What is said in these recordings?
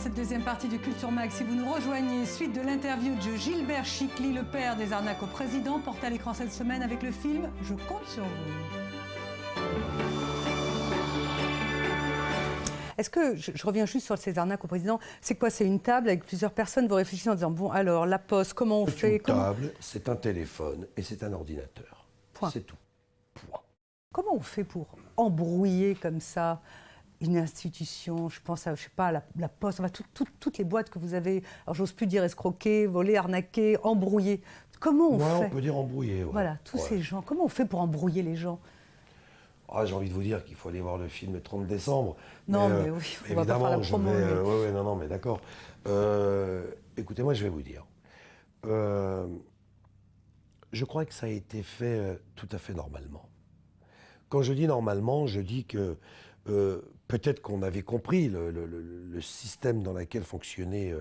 cette deuxième partie du Culture Mag. Si vous nous rejoignez, suite de l'interview de Gilbert Chicli, le père des arnaques au président, porté à l'écran cette semaine avec le film « Je compte sur vous ». Est-ce que, je reviens juste sur ces arnaques au président, c'est quoi? C'est une table avec plusieurs personnes, vous réfléchissez en disant, bon alors, la poste, comment on fait? C'est une table, c'est un téléphone et c'est un ordinateur. Point. C'est tout. Point. Comment on fait pour embrouiller comme ça une institution? Je pense à, je sais pas, la poste, enfin, toutes les boîtes que vous avez, alors j'ose plus dire escroquer, voler, arnaquer, embrouiller. Comment on fait? On peut dire embrouiller. Ouais. Voilà, tous ces gens, comment on fait pour embrouiller les gens? J'ai envie de vous dire qu'il faut aller voir le film le 30 décembre. Non, mais oui, on va pas faire la promo. Non, mais d'accord. Écoutez, moi, je vais vous dire. Je crois que ça a été fait tout à fait normalement. Quand je dis normalement, je dis que peut-être qu'on avait compris le système dans lequel fonctionnaient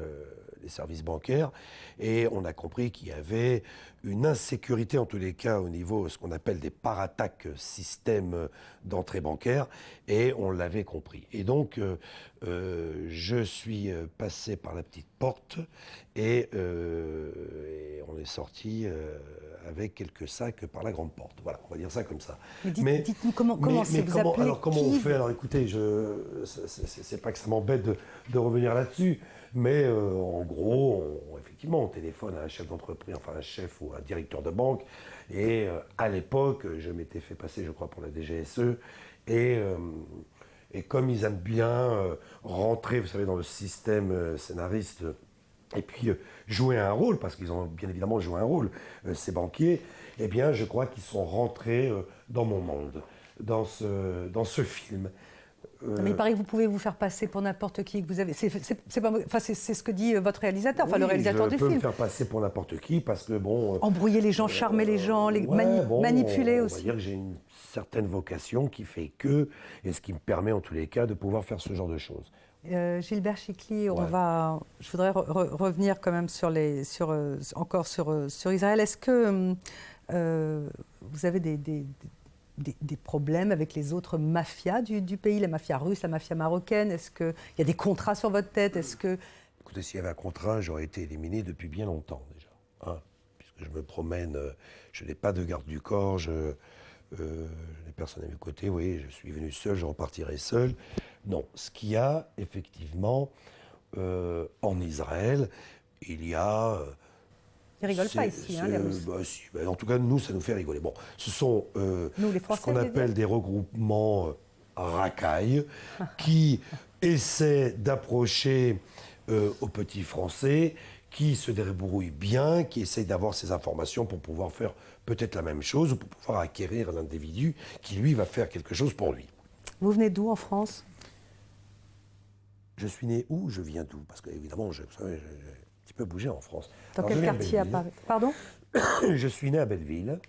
les services bancaires et on a compris qu'il y avait une insécurité, en tous les cas, au niveau de ce qu'on appelle des parattaques système d'entrée bancaire, et on l'avait compris. Et donc, je suis passé par la petite porte et on est sorti avec quelques sacs par la grande porte. Voilà, on va dire ça comme ça. Mais dites-nous comment c'est vous appelez. Alors comment on fait? Alors écoutez, c'est pas que ça m'embête de revenir là-dessus, mais en gros, effectivement, on téléphone à un chef d'entreprise, enfin un chef ou un directeur de banque, et à l'époque, je m'étais fait passer, je crois, pour la DGSE, et comme ils aiment bien rentrer, vous savez, dans le système scénariste, et puis jouer un rôle, parce qu'ils ont bien évidemment joué un rôle, ces banquiers, eh bien, je crois qu'ils sont rentrés dans mon monde, dans ce film. Mais il paraît que vous pouvez vous faire passer pour n'importe qui que vous avez. C'est ce que dit votre réalisateur, enfin le réalisateur du film. Je peux me faire passer pour n'importe qui parce que bon. Embrouiller les gens, charmer les gens, les manipuler aussi. On va dire que j'ai une certaine vocation qui fait que, et ce qui me permet en tous les cas de pouvoir faire ce genre de choses. Gilbert Chicli, je voudrais revenir quand même sur Israël. Est-ce que vous avez des problèmes avec les autres mafias du pays, la mafia russe, la mafia marocaine? Est-ce qu'il y a des contrats sur votre tête? Écoutez, s'il y avait un contrat, j'aurais été éliminé depuis bien longtemps déjà. Hein, puisque je me promène, je n'ai pas de garde du corps, je n'ai personne à mes côtés, vous voyez, je suis venu seul, je repartirai seul. Non, ce qu'il y a, effectivement, en Israël, il y a... Ils rigolent pas ici, les Russes. En tout cas, nous, ça nous fait rigoler. Bon, ce sont ce qu'on appelle des regroupements racailles qui essaient d'approcher aux petits Français, qui se débrouillent bien, qui essayent d'avoir ces informations pour pouvoir faire peut-être la même chose ou pour pouvoir acquérir l'individu qui, lui, va faire quelque chose pour lui. Vous venez d'où en France? Je suis né où? Je viens d'où? Parce qu'évidemment, j'ai un petit peu bougé en France. Dans quel quartier à Paris? Pardon? Je suis né à Belleville.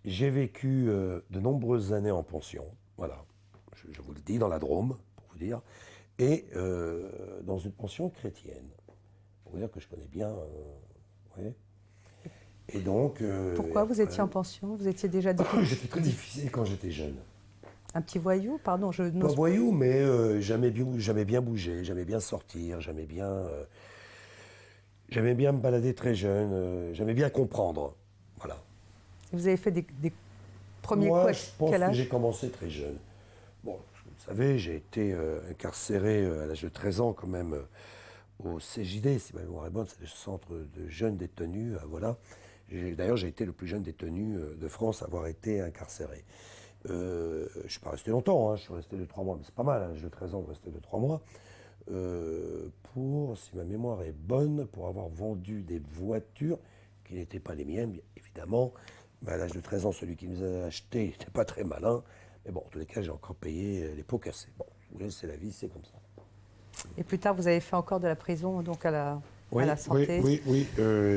J'ai vécu de nombreuses années en pension. Voilà, je vous le dis, dans la Drôme, pour vous dire. Et dans une pension chrétienne. Pour vous dire que je connais bien... ouais. Et donc... Pourquoi vous étiez en pension? Vous étiez déjà difficile? J'étais très difficile quand j'étais jeune. Un petit voyou, pardon, pas voyou, mais j'aimais bien bouger, j'aimais bien sortir, j'aimais bien me balader très jeune, j'aimais bien comprendre, voilà. Vous avez fait des premiers coups à je pense quel âge? Que j'ai commencé très jeune. Bon, vous savez, j'ai été incarcéré à l'âge de 13 ans quand même au CJD, si ma mémoire est bonne, c'est le centre de jeunes détenus, voilà. D'ailleurs, j'ai été le plus jeune détenu de France à avoir été incarcéré. Je ne suis pas resté longtemps, hein, je suis resté de 3 mois, mais c'est pas mal, à l'âge de 13 ans de rester de 3 mois, pour, si ma mémoire est bonne, pour avoir vendu des voitures qui n'étaient pas les miennes, bien évidemment. Mais à l'âge de 13 ans, celui qui nous a acheté n'était pas très malin. Mais bon, en tous les cas, j'ai encore payé les pots cassés. Bon, vous voyez, c'est la vie, c'est comme ça. Et plus tard, vous avez fait encore de la prison, donc à la santé? Oui,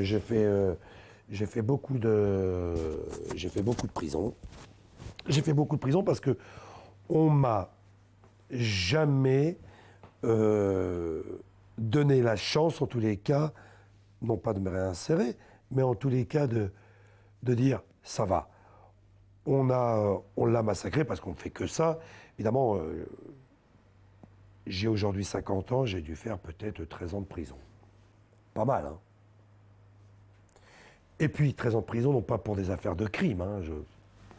j'ai fait beaucoup de prison. J'ai fait beaucoup de prison parce que on m'a jamais donné la chance, en tous les cas, non pas de me réinsérer, mais en tous les cas de dire ça va. On l'a massacré parce qu'on ne fait que ça. Évidemment, j'ai aujourd'hui 50 ans, j'ai dû faire peut-être 13 ans de prison. Pas mal, hein. Et puis 13 ans de prison, non pas pour des affaires de crime, hein, Vous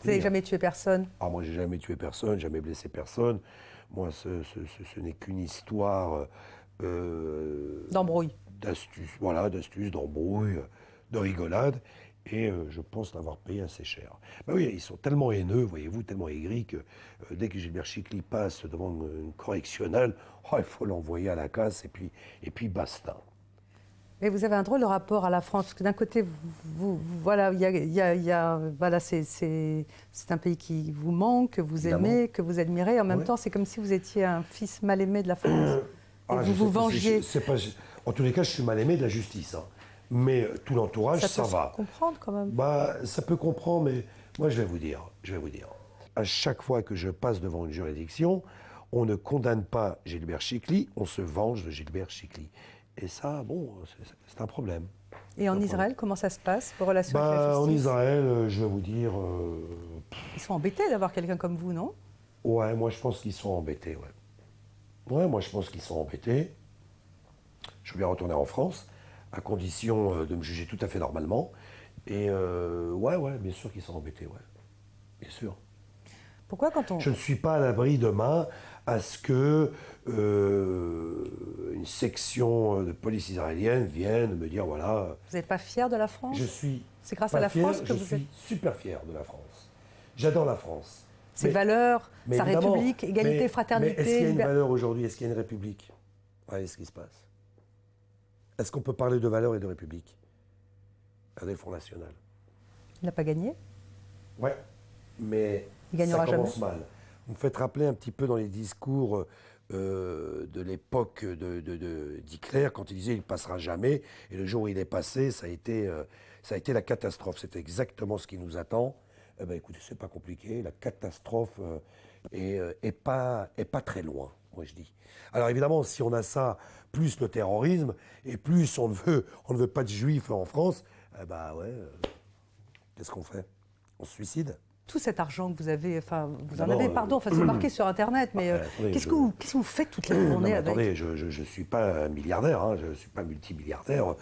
n'avez jamais tué personne? Ah, moi, j'ai jamais tué personne, jamais blessé personne. Moi, ce n'est qu'une histoire D'embrouille. d'astuce, voilà, d'astuce, d'embrouille, de rigolade. Et je pense l'avoir payé assez cher. Ben oui, ils sont tellement haineux, voyez-vous, tellement aigris que dès que Gilbert Chicly passe devant une correctionnelle, oh, il faut l'envoyer à la casse et puis basta. Mais vous avez un drôle de rapport à la France, parce que d'un côté, voilà, voilà, c'est un pays qui vous manque, que vous Évidemment. aimez, que vous admirez. En même Ouais. temps, c'est comme si vous étiez un fils mal aimé de la France. Et Ah, vous vous vengiez. En tous les cas, je suis mal aimé de la justice, hein. Mais tout l'entourage, ça peut va. se comprendre quand même. Bah, ça peut comprendre, mais moi, je vais vous dire. À chaque fois que je passe devant une juridiction, on ne condamne pas Gilbert Chicly, on se venge de Gilbert Chicly. Et ça, bon, c'est un problème. Et en Israël, comment ça se passe, vos relations avec la Bah, en justice? Israël, je vais vous dire, Ils sont embêtés d'avoir quelqu'un comme vous, non? ouais, moi, je pense qu'ils sont embêtés, ouais. Ouais, moi, je pense qu'ils sont embêtés. Je vais retourner en France, à condition de me juger tout à fait normalement. Et ouais, bien sûr qu'ils sont embêtés, ouais. Bien sûr. Pourquoi quand on... Je ne suis pas à l'abri demain à ce que une section de police israélienne vienne me dire voilà. Vous n'êtes pas fier de la France? Je suis. C'est grâce pas à la fier, France que vous Je êtes... suis super fier de la France. J'adore la France. Ses valeurs, mais sa évidemment, République, égalité, mais fraternité... est-ce qu'il y a une liber- valeur aujourd'hui? Est-ce qu'il y a une république? Voyez ce qui se passe. Est-ce qu'on peut parler de valeurs et de république? Regardez le Front National. Il n'a pas gagné? Ouais, mais Il gagnera ça commence jamais. mal. Vous me faites rappeler un petit peu dans les discours de l'époque d'Hitler, quand il disait il ne passera jamais, et le jour où il est passé, ça a été la catastrophe. C'est exactement ce qui nous attend. Eh ben, écoutez, c'est pas compliqué, la catastrophe est pas très loin, moi je dis. Alors évidemment, si on a ça, plus le terrorisme, et plus on ne veut pas de juifs en France, eh ben ouais, qu'est-ce qu'on fait? On se suicide? Tout cet argent que vous avez, enfin, vous en D'abord, avez, pardon, enfin, c'est marqué sur Internet, mais attendez, qu'est-ce que vous faites toute la journée Non, mais avec? attendez, je ne suis pas milliardaire, hein, je ne suis pas multimilliardaire,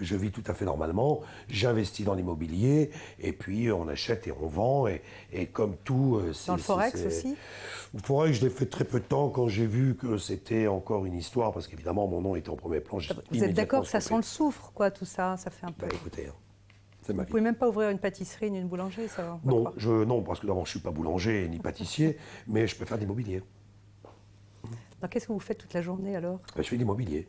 je vis tout à fait normalement, j'investis dans l'immobilier, et puis on achète et on vend, et comme tout... Dans le Forex aussi? Le Forex, je l'ai fait très peu de temps quand j'ai vu que c'était encore une histoire, parce qu'évidemment mon nom était en premier plan. Vous êtes d'accord que ça sent le soufre, quoi, tout ça? Ça fait un peu... Bah écoutez, hein, c'est ma Vous vie. pouvez même pas ouvrir une pâtisserie ni une boulangerie, ça? on va Non, croire. non, parce que d'abord je ne suis pas boulanger ni pâtissier, mais je peux faire de l'immobilier. Donc, qu'est-ce que vous faites toute la journée, alors? Je fais de l'immobilier.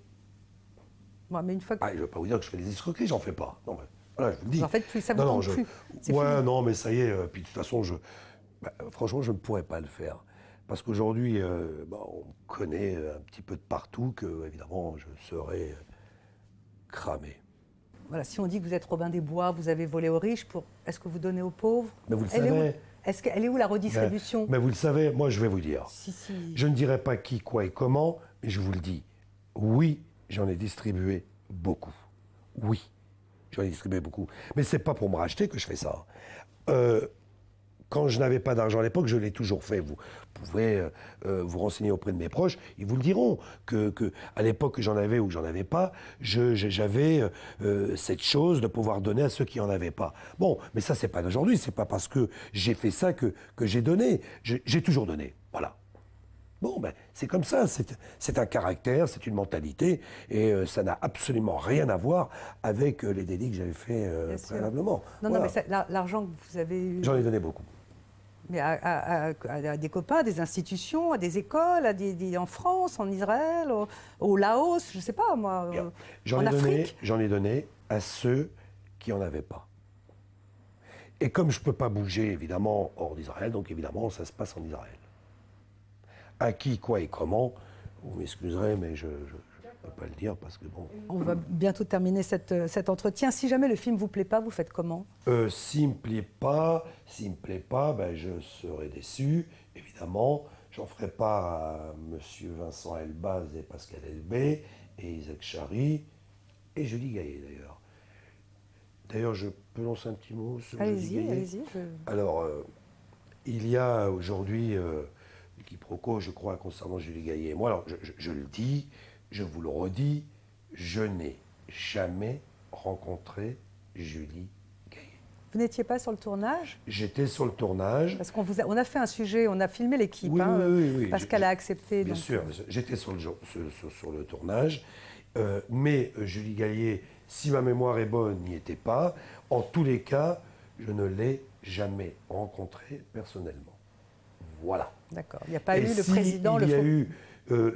Bon, mais une fois que... Ah, je ne veux pas vous dire que je fais des escroqueries, j'en fais pas. Non, mais, voilà, je vous le dis. Vous en faites plus, ça vous Non, tente plus. C'est Ouais, fini. non, mais ça y est. Puis de toute façon, franchement, je ne pourrais pas le faire. Parce qu'aujourd'hui, on me connaît un petit peu de partout que, évidemment, je serais cramé. Voilà, si on dit que vous êtes Robin des Bois, vous avez volé aux riches, est-ce que vous donnez aux pauvres? Mais vous le Elle est où? savez. Elle est où la redistribution? Mais vous le savez, moi, je vais vous dire. Si. Je ne dirai pas qui, quoi et comment, mais je vous le dis. Oui, j'en ai distribué beaucoup. Oui, j'en ai distribué beaucoup. Mais c'est pas pour me racheter que je fais ça. Quand je n'avais pas d'argent à l'époque, je l'ai toujours fait. Vous pouvez vous renseigner auprès de mes proches, ils vous le diront, que à l'époque que j'en avais ou que j'en avais pas, j'avais cette chose de pouvoir donner à ceux qui en avaient pas. Bon, mais ça, c'est pas d'aujourd'hui, c'est pas parce que j'ai fait ça que j'ai donné. J'ai toujours donné, voilà. Bon, ben, c'est comme ça, c'est un caractère, c'est une mentalité, et ça n'a absolument rien à voir avec les délits que j'avais faits préalablement. Non, Voilà. mais l'argent que vous avez eu... J'en ai donné beaucoup. Mais à des copains, à des institutions, à des écoles, en France, en Israël, au Laos, je ne sais pas moi, Bien. en Afrique. J'en ai donné à ceux qui n'en avaient pas. Et comme je ne peux pas bouger, évidemment, hors d'Israël, donc évidemment, ça se passe en Israël. À qui, quoi et comment, vous m'excuserez, mais je ne peux pas le dire parce que bon... On va bientôt terminer cet entretien. Si jamais le film ne vous plaît pas, vous faites comment? S'il me plaît pas, ben, je serai déçu, évidemment. J'en ferai pas à M. Vincent Elbaz et Pascal Elbé et Isaac Chary et Julie Gaillet d'ailleurs. D'ailleurs, je peux lancer un petit mot sur Julie Gaillet? Allez-y. Alors, il y a aujourd'hui quiproquo, je crois, concernant Julie Gaillet et moi. Alors, je le dis, je vous le redis, je n'ai jamais rencontré Julie Gaillet. Vous n'étiez pas sur le tournage? J'étais sur le tournage. Parce on a fait un sujet, on a filmé l'équipe. Oui, oui. Pascal a accepté. Bien donc, sûr, j'étais sur le tournage. Mais Julie Gaillet, si ma mémoire est bonne, n'y était pas. En tous les cas, je ne l'ai jamais rencontrée personnellement. Voilà. D'accord. Il n'y a pas eu le si président, il y a le eu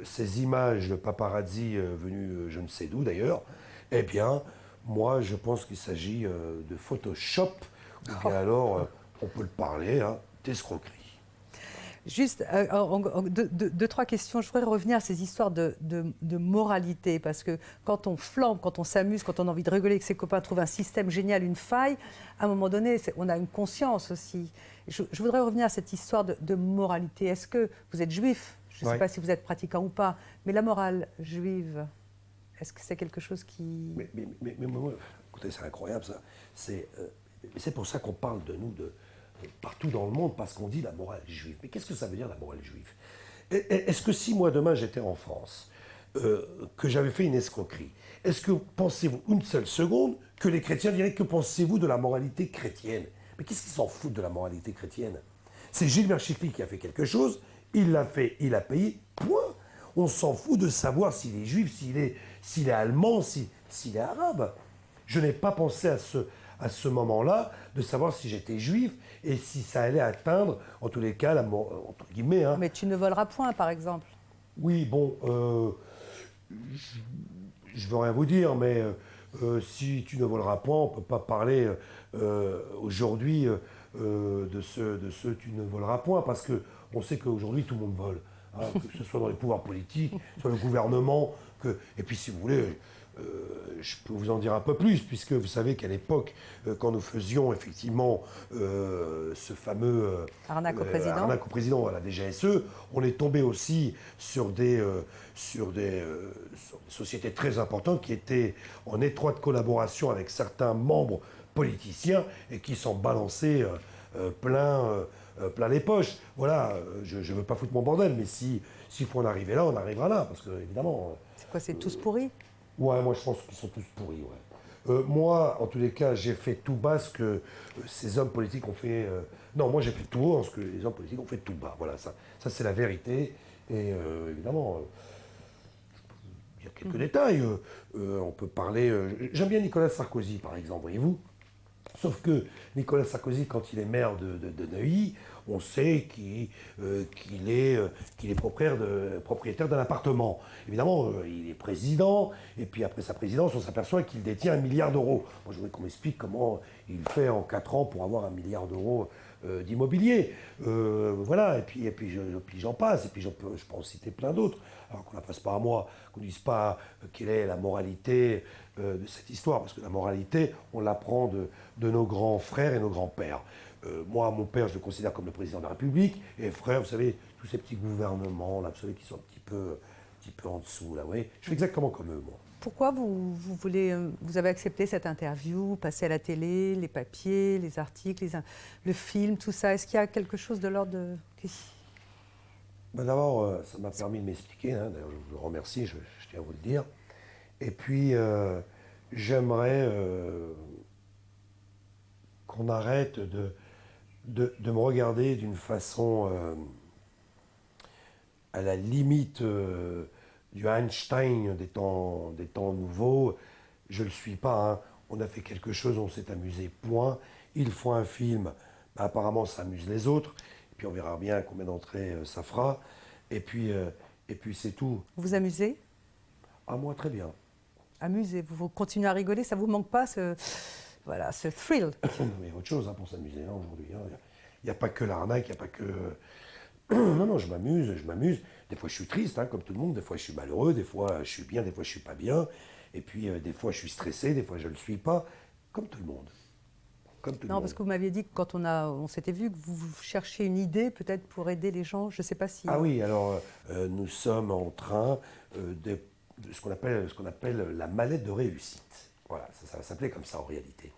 ces images de paparazzi venus je ne sais d'où d'ailleurs, eh bien, moi, je pense qu'il s'agit de Photoshop, ou bien alors, on peut le parler, hein, d'escroquerie. Juste deux, trois questions. Je voudrais revenir à ces histoires de moralité, parce que quand on flambe, quand on s'amuse, quand on a envie de rigoler, que ses copains trouvent un système génial, une faille, à un moment donné, on a une conscience aussi. Je voudrais revenir à cette histoire de moralité. Est-ce que vous êtes juif? Je ne sais pas si vous êtes pratiquant ou pas, mais la morale juive, est-ce que c'est quelque chose qui... Mais écoutez, c'est incroyable ça. C'est pour ça qu'on parle de nous partout dans le monde, parce qu'on dit la morale juive. Mais qu'est-ce que ça veut dire la morale juive? Est-ce que si moi demain j'étais en France, que j'avais fait une escroquerie, est-ce que pensez-vous une seule seconde que les chrétiens diraient que pensez-vous de la moralité chrétienne? Mais qu'est-ce qu'ils s'en foutent de la moralité chrétienne? C'est Gilbert Chikli qui a fait quelque chose, il l'a fait, il a payé, point. On s'en fout de savoir s'il est juif, s'il est allemand, s'il est arabe. Je n'ai pas pensé à ce moment-là de savoir si j'étais juif et si ça allait atteindre, en tous les cas, la mort, entre guillemets. Hein. Mais tu ne voleras point, par exemple. Oui, bon, je ne veux rien vous dire, mais si tu ne voleras point, on ne peut pas parler aujourd'hui de ce tu ne voleras point, parce qu'on sait qu'aujourd'hui, tout le monde vole. Hein, que ce soit dans les pouvoirs politiques, soit le gouvernement. Et puis, si vous voulez, je peux vous en dire un peu plus, puisque vous savez qu'à l'époque, quand nous faisions effectivement ce fameux arnaque au président à la DGSE, on est tombé aussi sur des sociétés très importantes qui étaient en étroite collaboration avec certains membres politiciens et qui s'en balançaient plein les poches. Voilà, je ne veux pas foutre mon bordel, mais s'il faut en arriver là, on arrivera là, parce que évidemment... C'est quoi, c'est tous pourris? Ouais, moi je pense qu'ils sont tous pourris, ouais. Moi, en tous les cas, j'ai fait tout bas ce que ces hommes politiques ont fait... Non, moi j'ai fait tout haut ce que les hommes politiques ont fait tout bas. Voilà, ça c'est la vérité. Et évidemment, il y a quelques détails. On peut parler... J'aime bien Nicolas Sarkozy, par exemple, voyez-vous. Sauf que Nicolas Sarkozy, quand il est maire de Neuilly, on sait qu'il est propriétaire d'un appartement. Évidemment, il est président, et puis après sa présidence, on s'aperçoit qu'il détient 1 milliard d'euros. Moi, je voudrais qu'on m'explique comment il fait en 4 ans pour avoir 1 milliard d'euros d'immobilier. Voilà, et puis j'en passe, et puis je peux en citer plein d'autres. Alors qu'on ne la fasse pas à moi, qu'on ne dise pas quelle est la moralité de cette histoire, parce que la moralité, on l'apprend de nos grands frères et nos grands-pères. Moi, mon père, je le considère comme le président de la République, et frère, vous savez, tous ces petits gouvernements, là, vous savez, qui sont un petit peu en dessous, là, vous voyez, je fais exactement comme eux, moi. Pourquoi vous avez accepté cette interview, passer à la télé, les papiers, les articles, le film, tout ça? Est-ce qu'il y a quelque chose de l'ordre de... Ben d'abord, ça m'a permis de m'expliquer, hein, d'ailleurs je vous remercie, je tiens à vous le dire. Et puis, j'aimerais qu'on arrête de me regarder d'une façon à la limite du Einstein des temps nouveaux. Je ne le suis pas. Hein. On a fait quelque chose, on s'est amusé, point. Il faut un film. Ben, apparemment, ça amuse les autres. Et puis on verra bien combien d'entrées ça fera. Et puis c'est tout. Vous amusez? Ah, moi, très bien. Amusez, vous continuez à rigoler, ça vous manque pas ce thrill? Mais autre chose hein, pour s'amuser hein, aujourd'hui. Il n'y a pas que l'arnaque, il n'y a pas que... Non, je m'amuse. Des fois, je suis triste, hein, comme tout le monde. Des fois, je suis malheureux. Des fois, je suis bien. Des fois, je ne suis pas bien. Et puis, des fois, je suis stressé. Des fois, je ne le suis pas. Comme tout le monde. Non, parce que vous m'aviez dit que quand on s'était vu, que vous cherchiez une idée peut-être pour aider les gens. Je ne sais pas si... Ah oui, alors, nous sommes en train de ce qu'on appelle la mallette de réussite. Voilà, ça va s'appeler comme ça en réalité.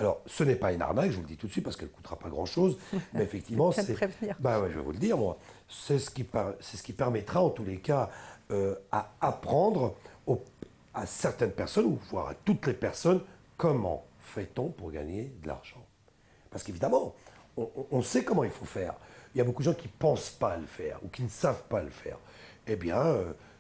Alors, ce n'est pas une arnaque, je vous le dis tout de suite, parce qu'elle ne coûtera pas grand-chose, mais effectivement, Je viens de prévenir. Bah ouais, je vais vous le dire, moi. C'est ce qui permettra, en tous les cas, à apprendre à certaines personnes, ou voire à toutes les personnes, comment fait-on pour gagner de l'argent. Parce qu'évidemment, on sait comment il faut faire. Il y a beaucoup de gens qui ne pensent pas le faire, ou qui ne savent pas le faire. Eh bien,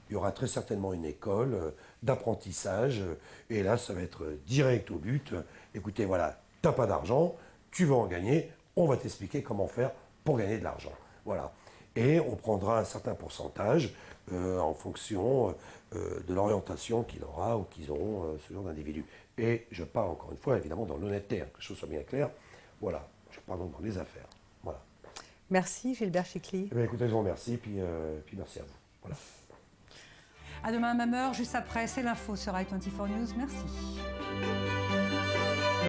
il y aura très certainement une école d'apprentissage, et là, ça va être direct au but. Écoutez, voilà, tu n'as pas d'argent, tu veux en gagner, on va t'expliquer comment faire pour gagner de l'argent. Voilà. Et on prendra un certain pourcentage en fonction de l'orientation qu'il aura ou qu'ils auront ce genre d'individu. Et je parle encore une fois, évidemment, dans l'honnêteté, hein, que les choses soient bien claires. Voilà, je parle donc dans les affaires. Voilà. Merci Gilbert Chicly. Eh bien, écoutez, je vous remercie, puis merci à vous. Voilà. À demain, même heure, juste après, c'est l'info sur i24 News. Merci.